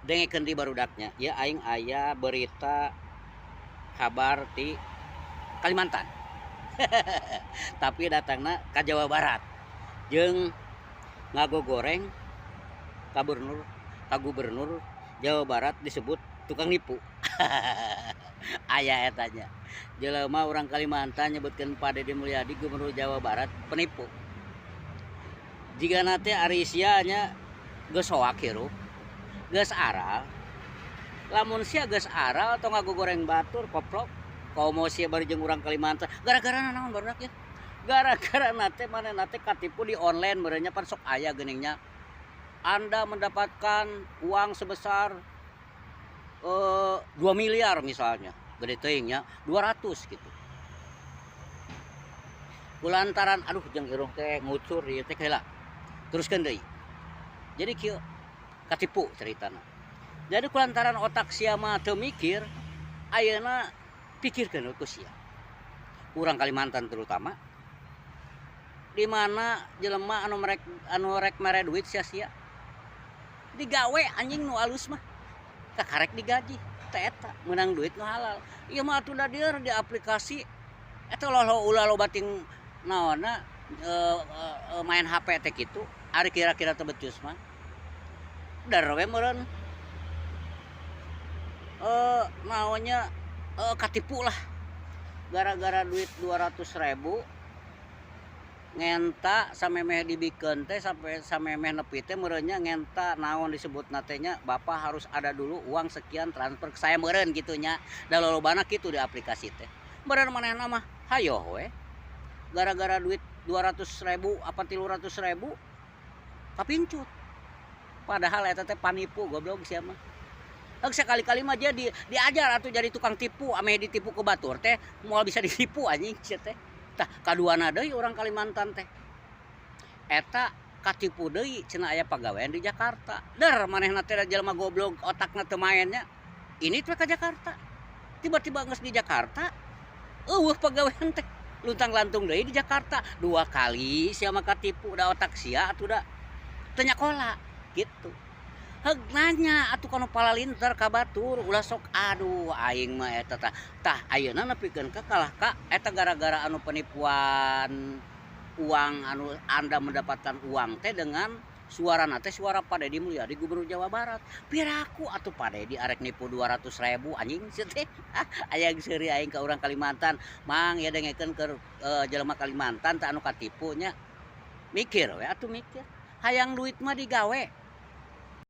dengekeun di barudaknya ya aing aya berita kabar di Kalimantan. Tapi datangna ka Jawa Barat jeung ngagogoreng gubernur ka gubernur Jawa Barat disebut tukang nipu. Aya etanya jelema orang Kalimantan nyebutkeun Pak Deddy Mulyadi gubernur Jawa Barat penipu. Jika nanti Arisia nya geus hoak hirup geus aral lamun sia geus aral atau ngagogoreng batur koplok komo sia bari jeung urang Kalimantan gara-gara naon barudak ya gara-gara nate mana nate katipu di online merenya pan sok aya geuningnya Anda mendapatkan uang sebesar 2 miliar misalnya gede teuing nya 200 gitu kulantaran aduh jeung irung teh ngucur ieu teh heula teruskeun deui jadi kieu katipu ceritana jadi kulantaran otak sia mah teu mikir ayeuna pikirkeun ku sia urang Kalimantan terutama di mana jelema anu rek mere duit sia-sia digawe anjing nu alus mah kakarek digaji teh eta meunang duit nu halal ieu mah atuh da dieu di aplikasi eta ulah lo bating naonna main HP teh kitu ari kira-kira teu becus mah dar we meureun naonnya katipu lah gara-gara duit 200.000 ngenta samemeh dibikeun teh sampai samemeh nepi teh meureunnya ngenta naon disebut natenya Bapak harus ada dulu uang sekian transfer ke saya meureun kitu nya da lolobana kitu di aplikasi teh meureun manehna mah hayo we gara-gara duit 200.000 apa 300.000 kapincut padahal eta teh panipu goblok sia mah sekali-kali mah dia diajar atuh jadi tukang tipu ame ditipu ke batur teh moal bisa ditipu anjing sia teh tah kaduana deui urang Kalimantan teh eta katipu deui cenah aya pagawean di Jakarta der manehna teh jelema goblok otakna teu mainnya ini teh ka Jakarta tiba-tiba geus di Jakarta eueuh pagawean teh luntang-lantung deui di Jakarta 2 kali sia mah katipu da otak sia atuh da teu nyakola gitu heug nanya atuh kana palalinter ka batur ulah sok aduh aing mah eta tah ayeuna nepikeun ka kalah ka eta gara-gara anu penipuan uang anu Anda mendapatkan uang teh dengan suara teh suara Pak Deddy Mulyadi gubernur Jawa Barat piraku atuh Pak Deddy arek nipu 200.000 anjing sia teh aya geus aing ka urang Kalimantan mang ya dengekeun ke jelema Kalimantan teh anu katipu nya mikir we atuh mikir hayang duit mah digawe